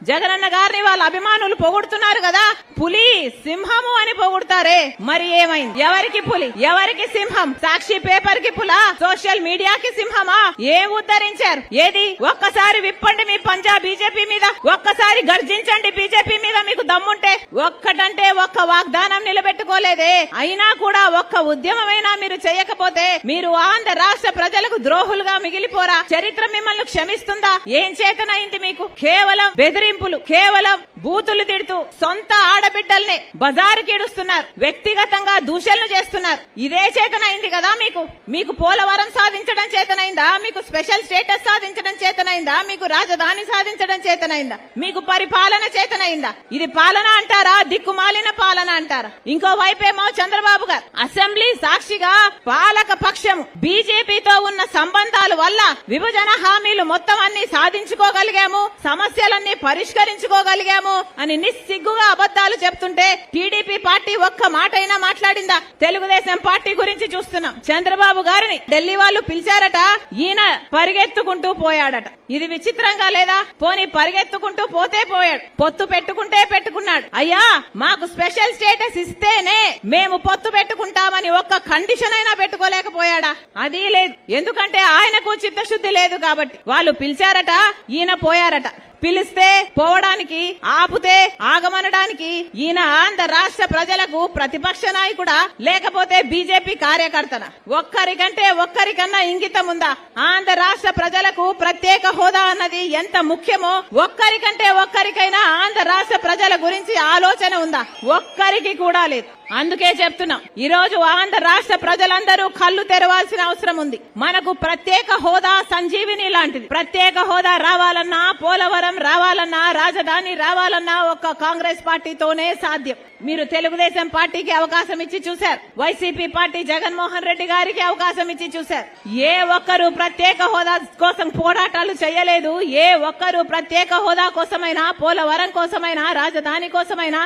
జగనన్న గారిని వాళ్ళ అభిమానులు పొగుడుతున్నారు కదా, పులి సింహము అని పొగుడుతారే, మరి ఏమైంది? ఎవరికి పులి, ఎవరికి సింహం? సాక్షి పేపర్ కి పులా, సోషల్ మీడియాకి సింహమా? ఏం ఉద్ధరించారు? ఏది? ఒక్కసారి విప్పండి మీ పంజా బీజేపీ మీద, ఒక్కసారి గర్జించండి బీజేపీ మీద మీకు దమ్ముంటే. ఒక్కటంటే ఒక్క వాగ్దానం నిలబెట్టుకోలేదే, అయినా కూడా ఒక్క ఉద్యమమైనా మీరు చేయకపోతే మీరు ఆంధ్ర రాష్ట్ర ప్రజలకు ద్రోహులుగా మిగిలిపోరా? చరిత్ర మిమ్మల్ని క్షమిస్తుందా? ఏం చేతనైంది మీకు? కేవలం బెదిరింపులు, కేవలం బూతులు తిడుతూ సొంత ఆడబిడ్డల్ని బజారుకి ఇడుస్తున్నారు, వ్యక్తిగతంగా దూషణలు చేస్తున్నారు. ఇదే చేతనైంది కదా మీకు? మీకు పోలవరం సాధించడం చేతనైందా? మీకు స్పెషల్ స్టేటస్ సాధించడం చేతనైందా? మీకు రాజధాని సాధించడం చేతనైందా? మీకు పరిపాలన చేతనైందా? ఇది పాలన అంటారా? దిక్కుమాలిన పాలన అంటారా? ఇంకో వైపేమో చంద్రబాబు గారు అసెంబ్లీ సాక్షిగా పాలక పక్షం బీజేపీతో ఉన్న సంబంధాల వల్ల విభజన హామీలు మొత్తం అన్ని సాధించుకోగలిగాము, సమస్యలన్నీ పరిష్కరించుకోగలిగాము అని నిస్సిగ్గుగా అబద్దాలు చెప్తుంటే టీడీపీ పార్టీ ఒక్క మాటైనా మాట్లాడిందా? తెలుగుదేశం పార్టీ గురించి చూస్తున్నాం. చంద్రబాబు గారిని ఢిల్లీ వాళ్ళు పిలిచారట, ఈయన పరిగెత్తుకుంటూ పోయాడట. ఇది విచిత్రంగా లేదా? పోనీ పరిగెత్తుకుంటూ పోతే పోయాడు, పొత్తు పెట్టుకుంటే పెట్టుకున్నాడు. అయ్యా మాకు స్పెషల్ స్టేటస్ ఇస్తేనే మేము పొత్తు పెట్టుకుంటామని ఒక్క కండిషన్ అయినా పెట్టుకోలేకపోయాడా? అది లేదు. ఎందుకంటే ఆయనకు చిత్తశుద్ధి లేదు కాబట్టి. వాళ్ళు పిలిచారట, ఈయన పోయారట. పిలిస్తే పోవడానికి, ఆపుతే ఆగమనడానికి ఈయన ఆంధ్ర రాష్ట్ర ప్రజలకు ప్రతిపక్ష నాయకుడా లేకపోతే బీజేపీ కార్యకర్తనా? ఒక్కరికంటే ఒక్కరికన్నా ఇంగితం ఉందా? ఆంధ్ర రాష్ట్ర ప్రజలకు ప్రత్యేక హోదా అన్నది ఎంత ముఖ్యమో ఒక్కరికంటే ఒక్కరికైనా ఆంధ్ర రాష్ట్ర ప్రజల గురించి ఆలోచన ఉందా? ఒక్కరికి కూడా లేదు. అందుకే చెప్తున్నాం, ఈ రోజు ఆంధ్ర రాష్ట్ర ప్రజలందరూ కళ్ళు తెరవాల్సిన అవసరం ఉంది. మనకు ప్రత్యేక హోదా సంజీవిని లాంటిది. ప్రత్యేక హోదా రావాలన్నా, పోలవరం రావాలన్నా, రాజధాని రావాలన్నా ఒక్క కాంగ్రెస్ పార్టీతోనే సాధ్యం. మీరు తెలుగుదేశం పార్టీకి అవకాశం ఇచ్చి చూశారు, వైసీపీ పార్టీ జగన్మోహన్ రెడ్డి గారికి అవకాశం ఇచ్చి చూశారు. ఏ ఒక్కరు ప్రత్యేక హోదా కోసం పోరాటాలు చేయలేదు. ఏ ఒక్కరు ప్రత్యేక హోదా కోసమైనా, పోలవరం కోసమైనా, రాజధాని కోసమైనా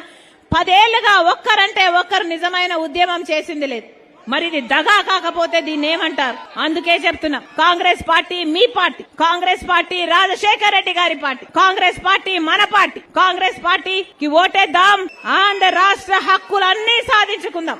10 ఏళ్లుగా ఒక్కరంటే ఒక్కరు నిజమైన ఉద్యమం చేసింది లేదు. మరి ఇది దగా కాకపోతే దీన్ని ఏమంటారు? అందుకే చెప్తున్నా, కాంగ్రెస్ పార్టీ మీ పార్టీ, కాంగ్రెస్ పార్టీ రాజశేఖర రెడ్డి గారి పార్టీ, కాంగ్రెస్ పార్టీ మన పార్టీ. కాంగ్రెస్ పార్టీకి ఓటేద్దాం, ఆంధ్ర రాష్ట్ర హక్కులన్నీ సాధించుకుందాం.